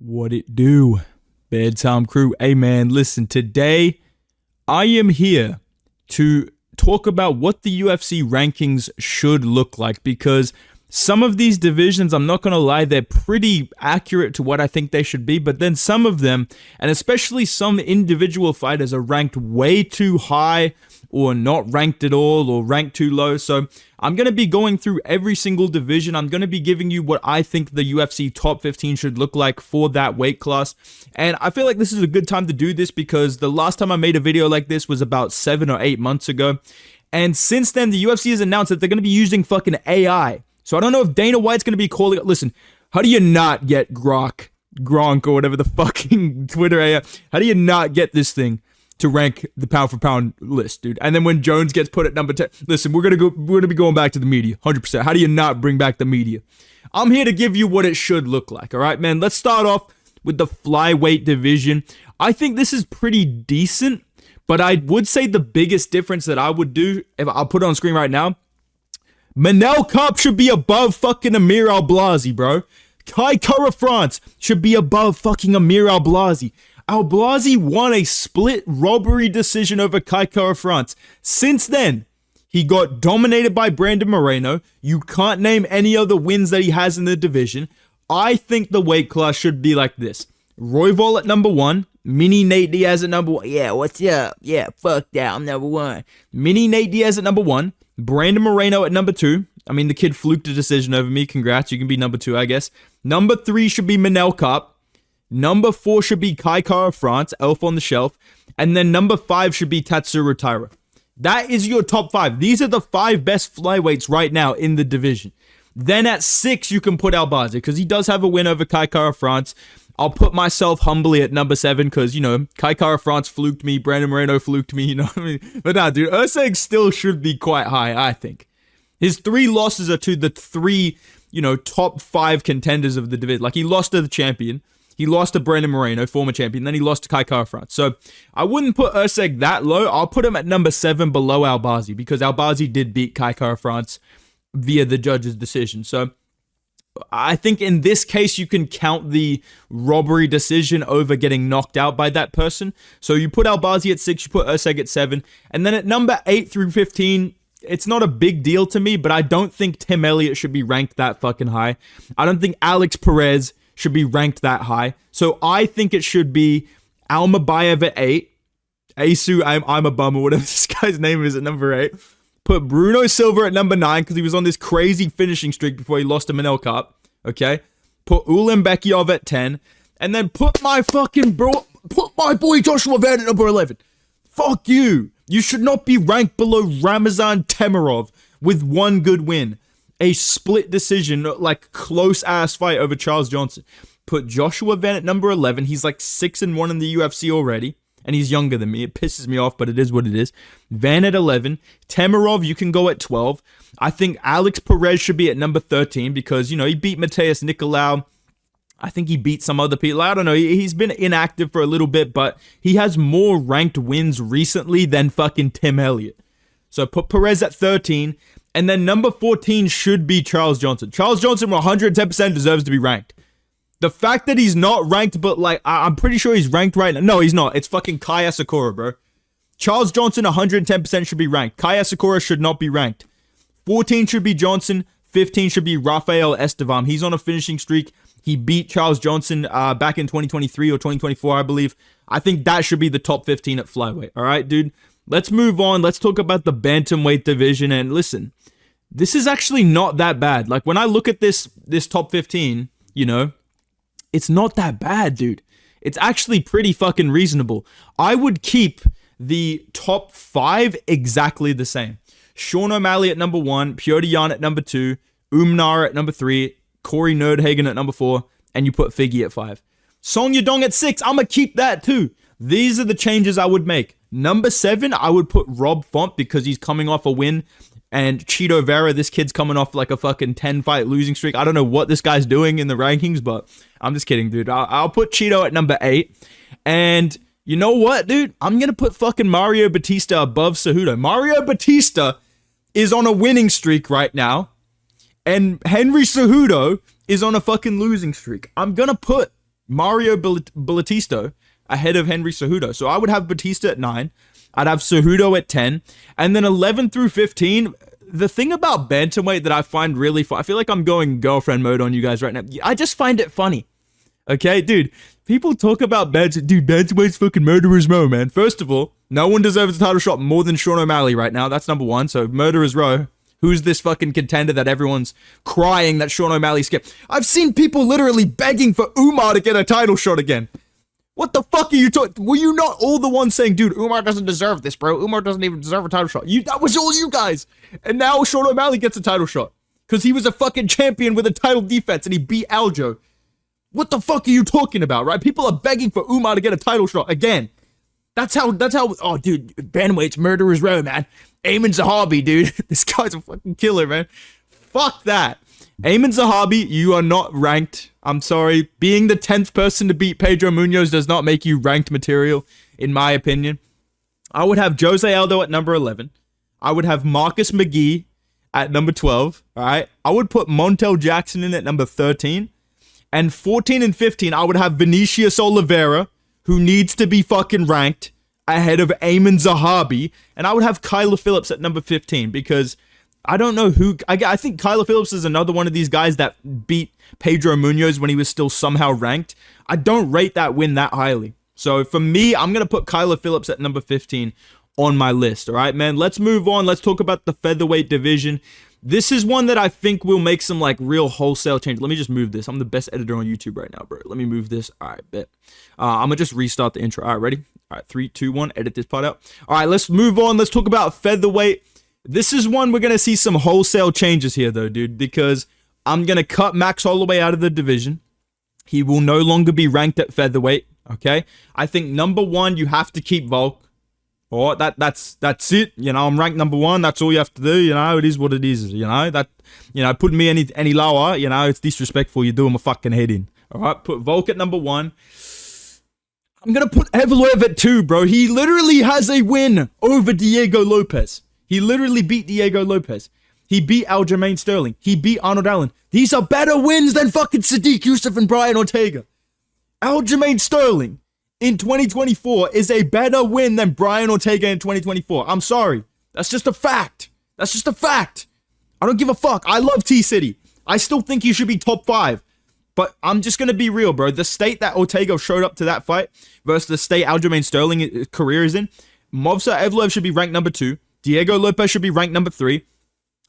What it do, bedtime crew? Hey man, listen, today I am here to talk about what the UFC rankings should look like, because some of these divisions, I'm not going to lie, they're pretty accurate to what I think they should be, but then some of them, and especially some individual fighters, are ranked way too high or not ranked at all or ranked too low. So I'm going to be going through every single division. I'm going to be giving you what I think the UFC top 15 should look like for that weight class. And I feel like this is a good time to do this because the last time I made a video like this was about 7 or 8 months ago. And since then, the UFC has announced that they're going to be using fucking AI. So I don't know if Dana White's going to be calling it. Listen, how do you not get Gronk or whatever the fucking Twitter AI? How do you not get this thing to rank the pound for pound list, dude? And then when Jones gets put at number 10, listen, we're gonna be going back to the media, 100%. How do you not bring back the media? I'm here to give you what it should look like, all right, man? Let's start off with the flyweight division. I think this is pretty decent, but I would say the biggest difference that I would do, if I'll put it on screen right now, Manel Kape should be above fucking Amir Alblasi, bro. Kai Kara France should be above fucking Amir Alblasi. Alblasi won a split robbery decision over Kai Kara France. Since then, he got dominated by Brandon Moreno. You can't name any other wins that he has in the division. I think the weight class should be like this. Royval at number 1. Mini Nate Diaz at number 1. Yeah, what's up? Yeah, fuck that. I'm number 1. Mini Nate Diaz at number 1. Brandon Moreno at number 2. I mean, the kid fluked a decision over me. Congrats. You can be number 2, I guess. Number 3 should be Manel Kape. Number 4 should be Kai Kara France, elf on the shelf. And then number 5 should be Tatsuro Taira. That is your top 5. These are the 5 best flyweights right now in the division. Then at 6, you can put Alblasi, because he does have a win over Kai Kara France. I'll put myself humbly at number 7, because, you know, Kai Kara France fluked me, Brandon Moreno fluked me, you know what I mean? But nah, dude, Usyk still should be quite high, I think. His 3 losses are to the 3, you know, top 5 contenders of the division. Like, he lost to the champion. He lost to Brandon Moreno, former champion. Then he lost to Kai Kara France. So I wouldn't put Usyk that low. I'll put him at number 7 below Alblasi, because Alblasi did beat Kai Kara France via the judge's decision. So I think in this case, you can count the robbery decision over getting knocked out by that person. So you put Alblasi at 6, you put Usyk at 7. And then at number 8 through 15, it's not a big deal to me, but I don't think Tim Elliott should be ranked that fucking high. I don't think Alex Perez should be ranked that high. So I think it should be Almabayev at 8. Asu, I'm a bum, or whatever this guy's name is, at number 8. Put Bruno Silva at number 9, because he was on this crazy finishing streak before he lost to Manel Kape. Okay? Put Ulanbekov at 10. And then put my boy Joshua Van at number 11. Fuck you. You should not be ranked below Ramazan Temirov with 1 good win. A split decision, like close-ass fight over Charles Johnson. Put Joshua Van at number 11. He's like 6-1 in the UFC already, and he's younger than me. It pisses me off, but it is what it is. Van at 11. Temirov, you can go at 12. I think Alex Perez should be at number 13 because, you know, he beat Mateus Nicolau. I think he beat some other people. I don't know. He's been inactive for a little bit, but he has more ranked wins recently than fucking Tim Elliott. So put Perez at 13. And then number 14 should be Charles Johnson. Charles Johnson 110% deserves to be ranked. The fact that he's not ranked, but like, I'm pretty sure he's ranked right now. No, he's not. It's fucking Kaya Sakura, bro. Charles Johnson 110% should be ranked. Kaya Sakura should not be ranked. 14 should be Johnson. 15 should be Rafael Estevam. He's on a finishing streak. He beat Charles Johnson back in 2023 or 2024, I believe. I think that should be the top 15 at flyweight. All right, dude. Let's move on. Let's talk about the bantamweight division. And listen, this is actually not that bad. Like, when I look at this top 15, you know, it's not that bad, dude. It's actually pretty fucking reasonable. I would keep the top 5 exactly the same. Sean O'Malley at number 1, Piotr Jan at number 2, Umnar at number 3, Corey Nerdhagen at number 4, and you put Figgy at 5. Song Yadong at 6, I'm going to keep that too. These are the changes I would make. Number 7, I would put Rob Font because he's coming off a win. And Cheeto Vera, this kid's coming off like a fucking 10-fight losing streak. I don't know what this guy's doing in the rankings, but I'm just kidding, dude. I'll put Cheeto at number 8. And you know what, dude? I'm going to put fucking Mario Batista above Cejudo. Mario Batista is on a winning streak right now. And Henry Cejudo is on a fucking losing streak. I'm going to put Mario Batisto ahead of Henry Cejudo. So I would have Batista at 9. I'd have Cejudo at 10. And then 11 through 15, the thing about bantamweight that I find really fun, I feel like I'm going girlfriend mode on you guys right now. I just find it funny. Okay, dude, people talk about bantamweight's fucking murderer's row, man. First of all, no one deserves a title shot more than Sean O'Malley right now. That's number one. So murderer's row. Who's this fucking contender that everyone's crying that Sean O'Malley skipped? I've seen people literally begging for Umar to get a title shot again. What the fuck are you talking? Were you not all the ones saying, dude, Umar doesn't deserve this, bro? Umar doesn't even deserve a title shot. That was all you guys. And now Sean O'Malley gets a title shot. Because he was a fucking champion with a title defense and he beat Aljo. What the fuck are you talking about, right? People are begging for Umar to get a title shot again. That's how, oh, dude, bantamweight's murderer's row, man. Ayman Zahabi, dude. This guy's a fucking killer, man. Fuck that. Ayman Zahabi, you are not ranked. I'm sorry. Being the 10th person to beat Pedro Munoz does not make you ranked material, in my opinion. I would have Jose Aldo at number 11. I would have Marcus McGee at number 12, all right? I would put Montel Jackson in at number 13. And 14 and 15, I would have Vinicius Oliveira, who needs to be fucking ranked, ahead of Ayman Zahabi. And I would have Kyler Phillips at number 15 because I don't know who... I think Kyler Phillips is another one of these guys that beat Pedro Munoz when he was still somehow ranked. I don't rate that win that highly. So for me, I'm going to put Kyler Phillips at number 15 on my list. All right, man? Let's move on. Let's talk about the featherweight division. This is one that I think will make some like real wholesale change. Let me just move this. I'm the best editor on YouTube right now, bro. Let me move this. All right, bet. I'm going to just restart the intro. All right, ready? All right, 3, 2, 1. Edit this part out. All right, let's move on. Let's talk about featherweight. This is one we're going to see some wholesale changes here, though, dude, because I'm going to cut Max Holloway out of the division. He will no longer be ranked at featherweight, okay? I think number 1, you have to keep Volk. Or that's it. You know, I'm ranked number 1. That's all you have to do. You know, it is what it is. You know, putting me any lower, you know, it's disrespectful. You're doing my fucking head in. All right, put Volk at number 1. I'm going to put Evloev at 2, bro. He literally has a win over Diego Lopez. He literally beat Diego Lopez. He beat Aljamain Sterling. He beat Arnold Allen. These are better wins than fucking Sadiq Youssef and Brian Ortega. Aljamain Sterling in 2024 is a better win than Brian Ortega in 2024. I'm sorry. That's just a fact. That's just a fact. I don't give a fuck. I love T-City. I still think he should be top 5. But I'm just going to be real, bro. The state that Ortega showed up to that fight versus the state Aljamain Sterling's career is in, Movsar Evloev should be ranked number 2. Diego Lopez should be ranked number 3.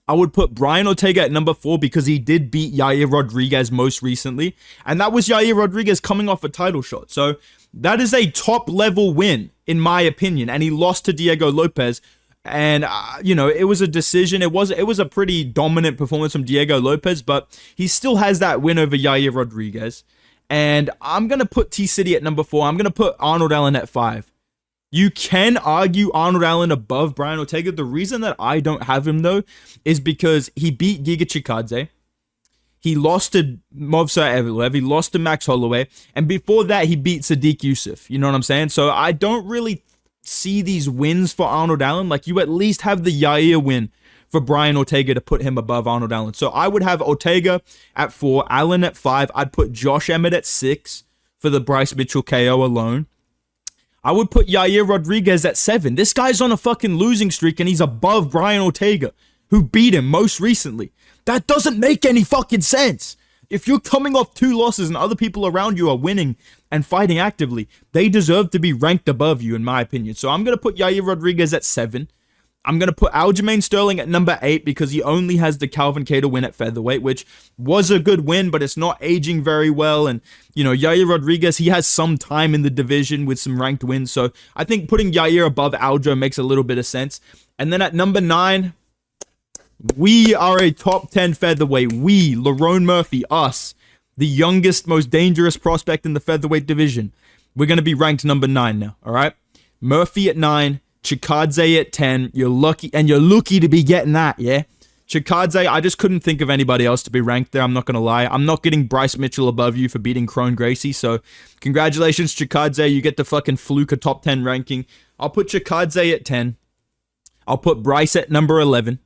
I would put Brian Ortega at number 4 because he did beat Yair Rodriguez most recently. And that was Yair Rodriguez coming off a title shot. So that is a top level win, in my opinion. And he lost to Diego Lopez. And, you know, it was a decision. It was a pretty dominant performance from Diego Lopez. But he still has that win over Yair Rodriguez. And I'm going to put T-City at number 4. I'm going to put Arnold Allen at 5. You can argue Arnold Allen above Brian Ortega. The reason that I don't have him, though, is because he beat Giga Chikadze. He lost to Movsar Evloev. He lost to Max Holloway. And before that, he beat Sadiq Youssef. You know what I'm saying? So I don't really see these wins for Arnold Allen. Like, you at least have the Yair win for Brian Ortega to put him above Arnold Allen. So I would have Ortega at 4, Allen at 5. I'd put Josh Emmett at 6 for the Bryce Mitchell KO alone. I would put Yair Rodriguez at 7. This guy's on a fucking losing streak and he's above Brian Ortega, who beat him most recently. That doesn't make any fucking sense. If you're coming off 2 losses and other people around you are winning and fighting actively, they deserve to be ranked above you, in my opinion. So I'm going to put Yair Rodriguez at 7. I'm going to put Aljamain Sterling at number 8 because he only has the Calvin Kattar win at featherweight, which was a good win, but it's not aging very well. And, you know, Yair Rodriguez, he has some time in the division with some ranked wins. So I think putting Yair above Aljo makes a little bit of sense. And then at number 9, we are a top 10 featherweight. We, Lerone Murphy, us, the youngest, most dangerous prospect in the featherweight division. We're going to be ranked number 9 now, all right? Murphy at 9. Chikadze at 10. You're lucky to be getting that, yeah? Chikadze, I just couldn't think of anybody else to be ranked there. I'm not going to lie. I'm not getting Bryce Mitchell above you for beating Crone Gracie. So, congratulations, Chikadze. You get the fucking fluke of top 10 ranking. I'll put Chikadze at 10. I'll put Bryce at number 11.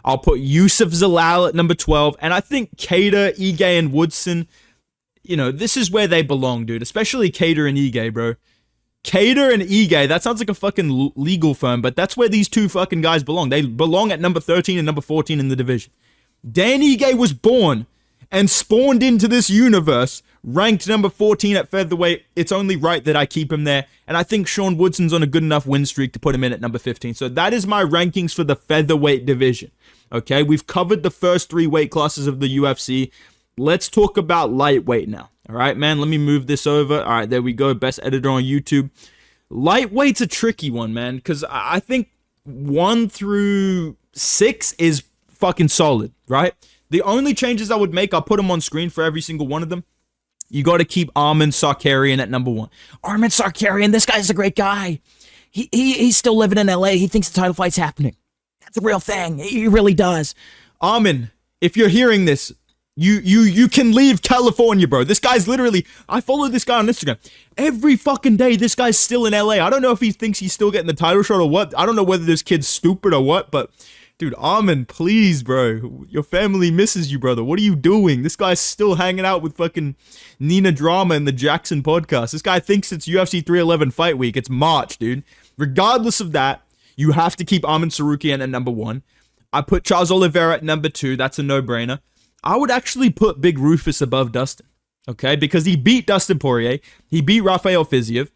I'll put Yusuf Zalal at number 12. And I think Kattar, Ige, and Woodson, this is where they belong, dude. Especially Cater and Ige, bro. Cater and Ige, that sounds like a fucking legal firm, but that's where these two fucking guys belong. They belong at number 13 and number 14 in the division. Dan Ige was born and spawned into this universe, ranked number 14 at featherweight. It's only right that I keep him there. And I think Sean Woodson's on a good enough win streak to put him in at number 15. So that is my rankings for the featherweight division. Okay, we've covered the first 3 weight classes of the UFC. Let's talk about lightweight now. All right, man, let me move this over. All right, there we go. Best editor on YouTube. Lightweight's a tricky one, man, because I think 1 through 6 is fucking solid, right? The only changes I would make, I'll put them on screen for every single one of them. You got to keep Arman Sarkarian at number 1. Arman Sarkarian, this guy's a great guy. He's still living in LA. He thinks the title fight's happening. That's a real thing. He really does. Arman, if you're hearing this, you can leave California, bro. This guy's literally, I follow this guy on Instagram. Every fucking day, this guy's still in LA. I don't know if he thinks he's still getting the title shot or what. I don't know whether this kid's stupid or what, but dude, Arman, please, bro. Your family misses you, brother. What are you doing? This guy's still hanging out with fucking Nina Drama and the Jackson podcast. This guy thinks it's UFC 311 fight week. It's March, dude. Regardless of that, you have to keep Arman Sarukian at number 1. I put Charles Oliveira at number 2. That's a no-brainer. I would actually put Big Rufus above Dustin, okay? Because he beat Dustin Poirier. He beat Rafael Fiziev.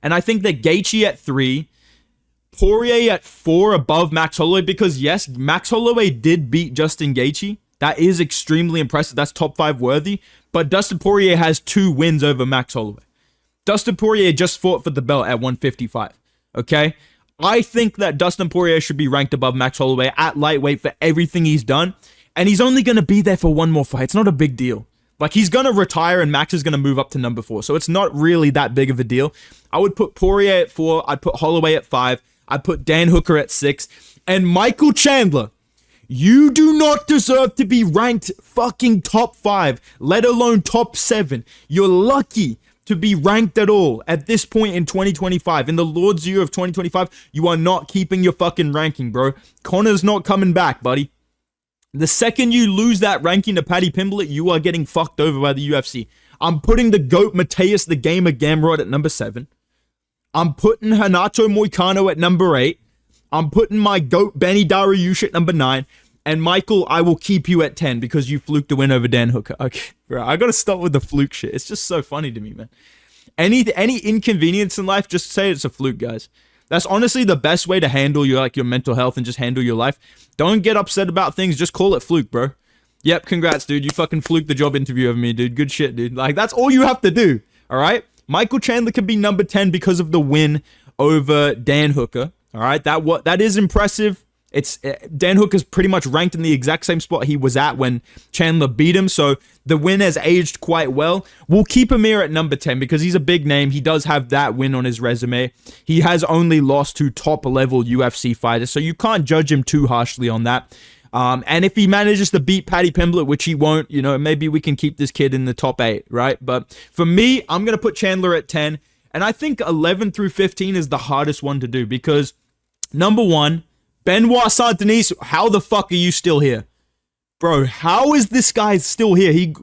And I think that Gaethje at 3, Poirier at 4 above Max Holloway, because yes, Max Holloway did beat Justin Gaethje. That is extremely impressive. That's top 5 worthy. But Dustin Poirier has 2 wins over Max Holloway. Dustin Poirier just fought for the belt at 155, okay? I think that Dustin Poirier should be ranked above Max Holloway at lightweight for everything he's done. And he's only going to be there for 1 more fight. It's not a big deal. Like, he's going to retire and Max is going to move up to number 4. So it's not really that big of a deal. I would put Poirier at 4. I'd put Holloway at 5. I'd put Dan Hooker at 6. And Michael Chandler, you do not deserve to be ranked fucking top 5, let alone top 7. You're lucky to be ranked at all at this point in 2025. In the Lord's year of 2025, you are not keeping your fucking ranking, bro. Connor's not coming back, buddy. The second you lose that ranking to Paddy Pimblett, you are getting fucked over by the UFC. I'm putting the GOAT Mateus the Gamer Gamrod at number 7. I'm putting Renato Moicano at number 8. I'm putting my GOAT Benny Dariush at number 9. And Michael, I will keep you at 10 because you fluked the win over Dan Hooker. Okay, bro, I gotta stop with the fluke shit. It's just so funny to me, man. Any inconvenience in life, just say it's a fluke, guys. That's honestly the best way to handle your mental health and just handle your life. Don't get upset about things. Just call it fluke, bro. Yep, congrats, dude. You fucking fluked the job interview of me, dude. Good shit, dude. Like, that's all you have to do, all right? Michael Chandler can be number 10 because of the win over Dan Hooker, all right? That is impressive. It's Dan Hooker's pretty much ranked in the exact same spot he was at when Chandler beat him, so the win has aged quite well. We'll keep him here at number 10 because he's a big name. He does have that win on his resume. He has only lost to top-level UFC fighters, so you can't judge him too harshly on that. And if he manages to beat Paddy Pimblett, which he won't, maybe we can keep this kid in the top 8, right? But for me, I'm going to put Chandler at 10, and I think 11 through 15 is the hardest one to do because, number 1, Benoit Saint-Denis, how the fuck are you still here? Bro, how is this guy still here? He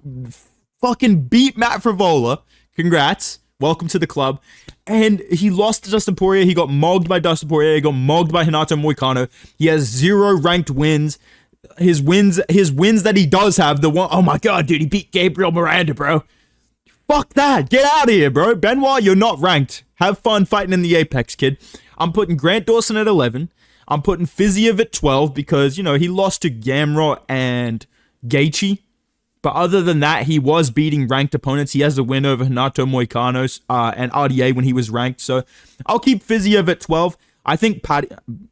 fucking beat Matt Frivola. Congrats. Welcome to the club. And he lost to Dustin Poirier. He got mogged by Dustin Poirier. He got mogged by Renato Moicano. He has 0 ranked wins. His wins that he does have, the one, oh my god, dude, he beat Gabriel Miranda, bro. Fuck that. Get out of here, bro. Benoit, you're not ranked. Have fun fighting in the Apex, kid. I'm putting Grant Dawson at 11. I'm putting Fiziev at 12 because, he lost to Gamrot and Gaethje. But other than that, he was beating ranked opponents. He has a win over Renato Moicano and RDA when he was ranked. So I'll keep Fiziev at 12. I think Paddy...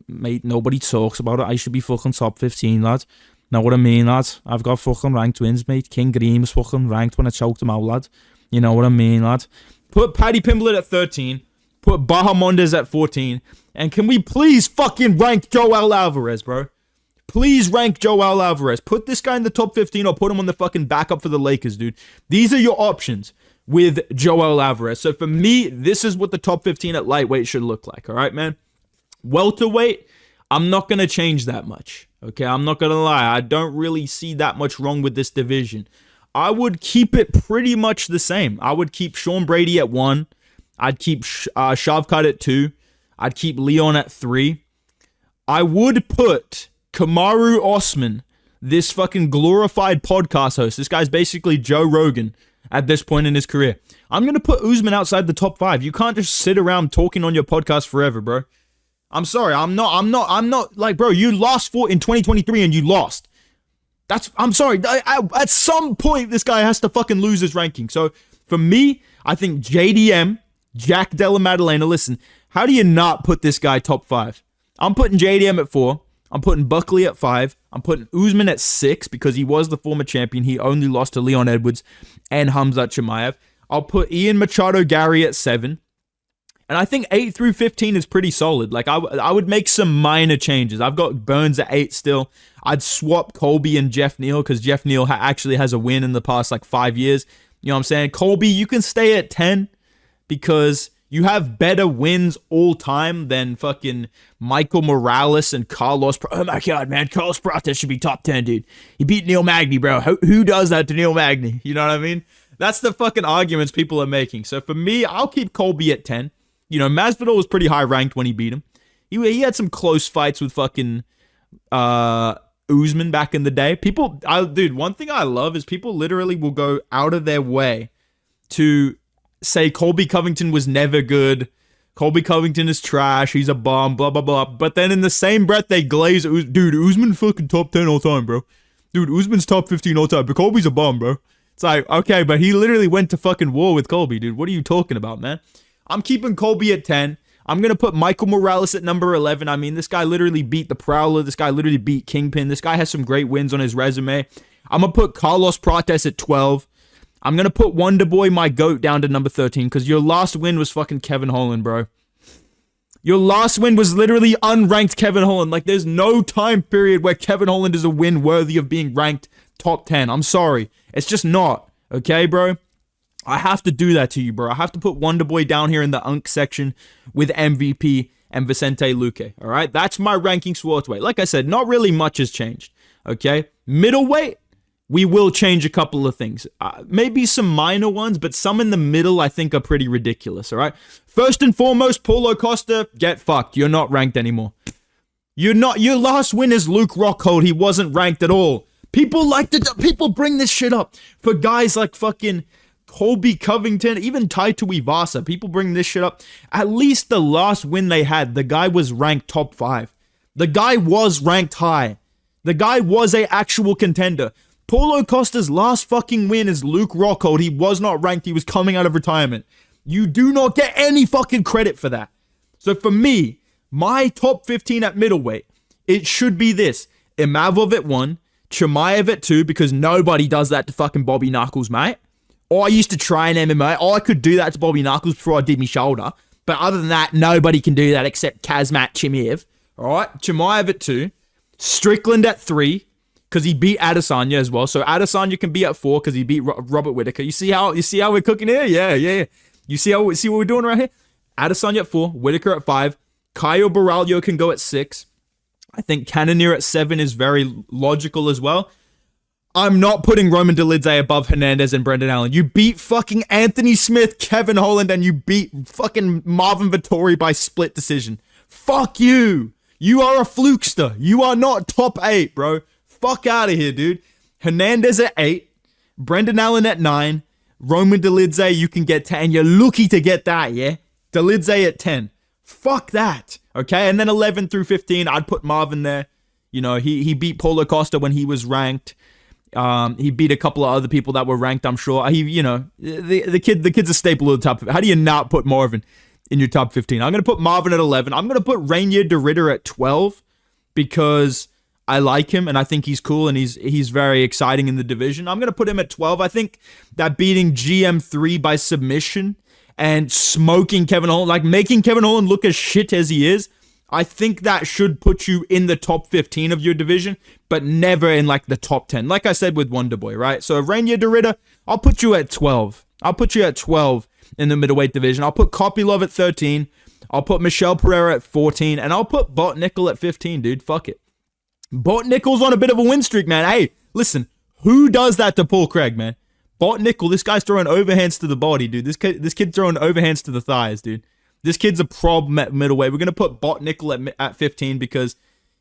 Mate, nobody talks about it. I should be fucking top 15, lads. Know what I mean, lads? I've got fucking ranked wins, mate. King Green was fucking ranked when I choked him out, lad. You know what I mean, lad? Put Paddy Pimblett at 13. Put Bahamondes at 14. And can we please fucking rank Joel Alvarez, bro? Please rank Joel Alvarez. Put this guy in the top 15 or put him on the fucking backup for the Lakers, dude. These are your options with Joel Alvarez. So for me, this is what the top 15 at lightweight should look like, all right, man? Welterweight, I'm not going to change that much, okay? I'm not going to lie. I don't really see that much wrong with this division. I would keep it pretty much the same. I would keep Sean Brady at 1. I'd keep Shavkat at 2. I'd keep Leon at 3. I would put Kamaru Usman, this fucking glorified podcast host. This guy's basically Joe Rogan at this point in his career. I'm going to put Usman outside the top 5. You can't just sit around talking on your podcast forever, bro. I'm sorry. I'm not like, bro, you lost in 2023 and you lost. I'm sorry. At some point, this guy has to fucking lose his ranking. So for me, I think JDM, Jack Della Maddalena, listen, how do you not put this guy top 5? I'm putting JDM at 4. I'm putting Buckley at 5. I'm putting Usman at 6 because he was the former champion. He only lost to Leon Edwards and Khamzat Chimaev. I'll put Ian Machado Gary at 7. And I think 8 through 15 is pretty solid. Like, I would make some minor changes. I've got Burns at 8 still. I'd swap Colby and Jeff Neal because Jeff Neal actually has a win in the past, 5 years. You know what I'm saying? Colby, you can stay at 10 because you have better wins all time than fucking Michael Morales and Carlos. Oh my God, man. Carlos Prates should be top 10, dude. He beat Neil Magny, bro. Who does that to Neil Magny? You know what I mean? That's the fucking arguments people are making. So for me, I'll keep Colby at 10. You know, Masvidal was pretty high ranked when he beat him. He had some close fights with fucking Usman back in the day. Dude, one thing I love is people literally will go out of their way to say Colby Covington was never good. Colby Covington is trash. He's a bum, blah, blah, blah. But then in the same breath, they glaze, dude, Usman fucking top 10 all time, bro. Dude, Usman's top 15 all time, but Colby's a bum, bro. It's like, okay, but he literally went to fucking war with Colby, dude. What are you talking about, man? I'm keeping Colby at 10. I'm going to put Michael Morales at number 11. I mean, this guy literally beat the Prowler. This guy literally beat Kingpin. This guy has some great wins on his resume. I'm going to put Carlos Prates at 12. I'm going to put Wonderboy, my GOAT, down to number 13 because your last win was fucking Kevin Holland, bro. Your last win was literally unranked Kevin Holland. Like, there's no time period where Kevin Holland is a win worthy of being ranked top 10. I'm sorry. It's just not. Okay, bro? I have to do that to you, bro. I have to put Wonderboy down here in the Unk section with MVP and Vicente Luque. All right? That's my rankings for welterweight. Like I said, not really much has changed. Okay? Middleweight, we will change a couple of things. Maybe some minor ones, but some in the middle I think are pretty ridiculous. All right? First and foremost, Paulo Costa, get fucked. You're not ranked anymore. You're not. Your last win is Luke Rockhold. He wasn't ranked at all. People bring this shit up for guys like fucking Colby Covington, even Tai Tuivasa. People bring this shit up. At least the last win they had, the guy was ranked top 5. The guy was ranked high. The guy was a actual contender. Paulo Costa's last fucking win is Luke Rockhold. He was not ranked. He was coming out of retirement. You do not get any fucking credit for that. So for me, my top 15 at middleweight, it should be this. Imavov at 1, Chimaev at 2, because nobody does that to fucking Bobby Knuckles, mate. Oh, I used to try in MMA. Oh, I could do that to Bobby Knuckles before I did my shoulder. But other than that, nobody can do that except Kazmat Chimaev. All right, Chimaev at 2. Strickland at 3, because he beat Adesanya as well. So Adesanya can be at 4 because he beat Robert Whittaker. You see how we're cooking here? Yeah. You see what we're doing right here? Adesanya at 4, Whittaker at 5. Caio Borralho can go at 6. I think Cannonier at 7 is very logical as well. I'm not putting Roman Dolidze above Hernandez and Brendan Allen. You beat fucking Anthony Smith, Kevin Holland, and you beat fucking Marvin Vettori by split decision. Fuck you. You are a flukester. You are not top 8, bro. Fuck out of here, dude. Hernandez at 8. Brendan Allen at 9. Roman Dolidze, you can get 10. You're lucky to get that, yeah? Dolidze at 10. Fuck that. Okay, and then 11 through 15, I'd put Marvin there. You know, he beat Paulo Costa when he was ranked. He beat a couple of other people that were ranked, I'm sure. The kid's a staple of the top. How do you not put Marvin in your top 15? I'm going to put Marvin at 11. I'm going to put Rainier de Ritter at 12 because I like him and I think he's cool and he's very exciting in the division. I'm going to put him at 12. I think that beating GM3 by submission and smoking Kevin Holland, like making Kevin Holland look as shit as he is, I think that should put you in the top 15 of your division, but never in like the top 10. Like I said with Wonderboy, right? So Rainier de Ritter, I'll put you at 12. I'll put you at 12 in the middleweight division. I'll put Kopylov at 13. I'll put Michelle Pereira at 14. And I'll put Botnickel at 15, dude. Fuck it. Botnickel's on a bit of a win streak, man. Hey, listen, who does that to Paul Craig, man? Bot nickel, this guy's throwing overhands to the body, dude. This kid throwing overhands to the thighs, dude. This kid's a problem at middleweight. We're going to put bot nickel at 15 because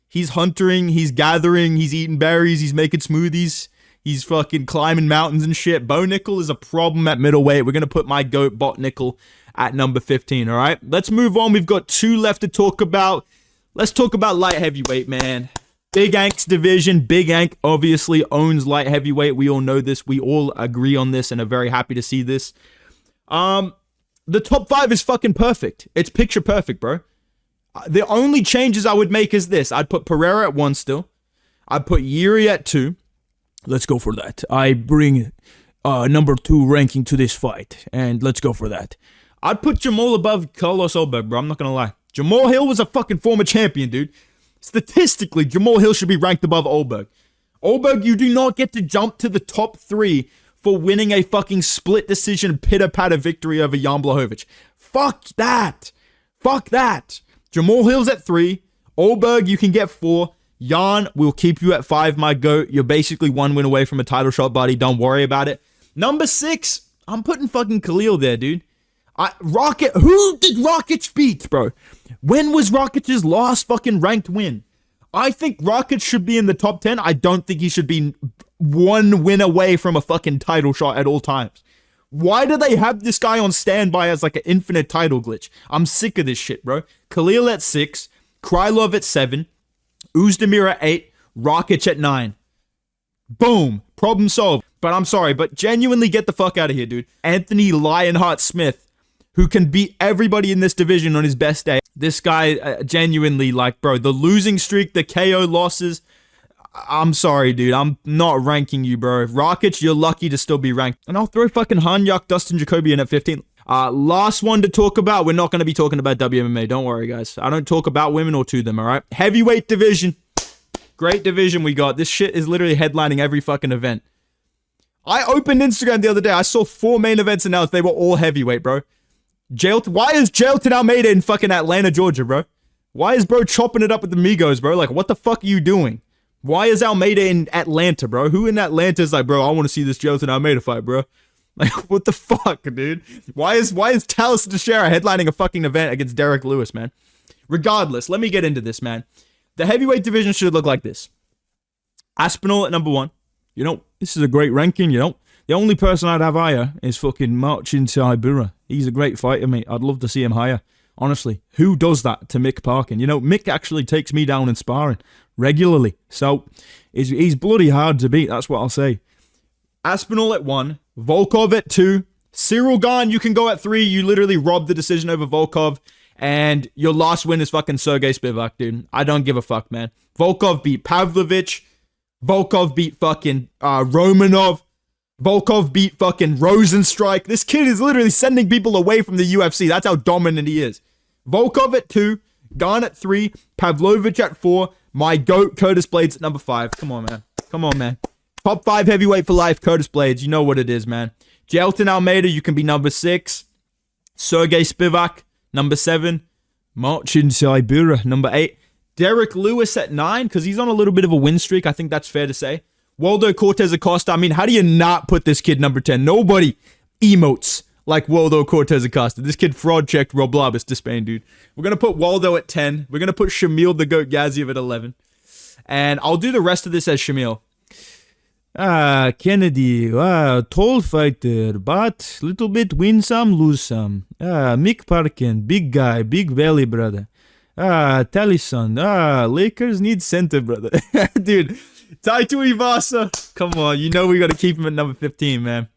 he's hunting, he's gathering, he's eating berries, he's making smoothies, he's fucking climbing mountains and shit. Bo nickel is a problem at middleweight. We're going to put my GOAT bot nickel at number 15, all right? Let's move on. We've got 2 left to talk about. Let's talk about light heavyweight, man. Big Ank's division. Big Ank obviously owns light heavyweight. We all know this. We all agree on this and are very happy to see this. The top 5 is fucking perfect. It's picture perfect, bro. The only changes I would make is this. I'd put Pereira at 1 still. I'd put Yuri at 2. Let's go for that. I bring number 2 ranking to this fight, and let's go for that. I'd put Jamal above Carlos Ulberg, bro. I'm not gonna lie. Jamal Hill was a fucking former champion, dude. Statistically, Jamal Hill should be ranked above Ulberg. Ulberg, you do not get to jump to the top 3 for winning a fucking split decision pitter-patter victory over Jan Blachowicz. Fuck that. Fuck that. Jamal Hill's at 3. Ulberg, you can get 4. Jan will keep you at 5, my GOAT. You're basically 1 win away from a title shot, buddy. Don't worry about it. Number 6, I'm putting fucking Khalil there, dude. Rocket, who did Rocket beat, bro? When was Rocket's last fucking ranked win? I think Rocket should be in the top 10. I don't think he should be 1 win away from a fucking title shot at all times. Why do they have this guy on standby as like an infinite title glitch? I'm sick of this shit, bro. Khalil at 6, Krylov at 7, Uzdemir at 8, Rocket at 9. Boom. Problem solved. But I'm sorry, but genuinely get the fuck out of here, dude. Anthony Lionheart Smith, who can beat everybody in this division on his best day. This guy, genuinely, like, bro, the losing streak, the KO losses, I'm sorry, dude. I'm not ranking you, bro. Rockets, you're lucky to still be ranked. And I'll throw fucking Hanyak, Dustin Jacoby in at 15. Last one to talk about. We're not going to be talking about WMMA. Don't worry, guys. I don't talk about women or to them, all right? Heavyweight division. Great division we got. This shit is literally headlining every fucking event. I opened Instagram the other day. I saw 4 main events announced. They were all heavyweight, bro. Why is Jailton Almeida in fucking Atlanta, Georgia, bro? Why is bro chopping it up with the Migos, bro? Like, what the fuck are you doing? Why is Almeida in Atlanta, bro? Who in Atlanta is like, bro, I want to see this Jailton Almeida fight, bro? Like, what the fuck, dude? Why is Talis Teixeira headlining a fucking event against Derek Lewis, man? Regardless, let me get into this, man. The heavyweight division should look like this. Aspinall at number 1. You know, this is a great ranking, you know. The only person I'd have higher is fucking Marcin Tybura. He's a great fighter, mate. I'd love to see him higher. Honestly, who does that to Mick Parkin? You know, Mick actually takes me down in sparring regularly. So, he's bloody hard to beat. That's what I'll say. Aspinall at 1. Volkov at 2. Cyril Gane, you can go at 3. You literally robbed the decision over Volkov. And your last win is fucking Sergey Spivak, dude. I don't give a fuck, man. Volkov beat Pavlovich. Volkov beat fucking Romanov. Volkov beat fucking Rosenstrike. This kid is literally sending people away from the UFC. That's how dominant he is. Volkov at 2. Gane at 3. Pavlovich at 4. My GOAT, Curtis Blades at number 5. Come on, man. Come on, man. Top 5 heavyweight for life, Curtis Blades. You know what it is, man. Jailton Almeida, you can be number 6. Sergey Spivak, number 7. Marcin Tybura, number 8. Derek Lewis at 9, because he's on a little bit of a win streak. I think that's fair to say. Waldo Cortez Acosta. I mean, how do you not put this kid number 10? Nobody emotes like Waldo Cortez Acosta. This kid fraud checked Roblabis to Spain, dude. We're going to put Waldo at 10. We're going to put Shamil the Goat Gaziev at 11. And I'll do the rest of this as Shamil. Kennedy, tall fighter, but little bit win some, lose some. Mick Parkin, big guy, big belly, brother. Talison, Lakers need center, brother. Dude, Taito Ivasa, come on, you know we got to keep him at number 15, man.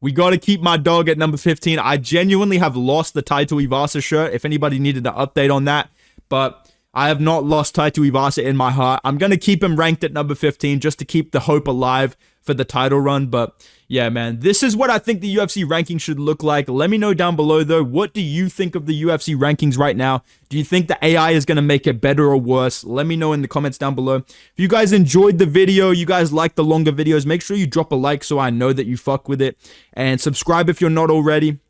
We got to keep my dog at number 15. I genuinely have lost the Taito Ivasa shirt, if anybody needed an update on that, but I have not lost Taito Ivasa in my heart. I'm going to keep him ranked at number 15 just to keep the hope alive for the title run. But yeah, man, this is what I think the UFC ranking should look like. Let me know down below, though. What do you think of the UFC rankings right now? Do you think the AI is going to make it better or worse? Let me know in the comments down below. If you guys enjoyed the video, you guys like the longer videos, make sure you drop a like so I know that you fuck with it. And subscribe if you're not already.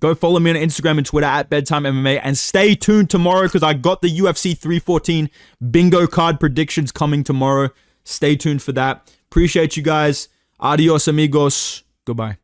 Go follow me on Instagram and Twitter at Bedtime MMA. And stay tuned tomorrow because I got the UFC 314 bingo card predictions coming tomorrow. Stay tuned for that. Appreciate you guys. Adios, amigos. Goodbye.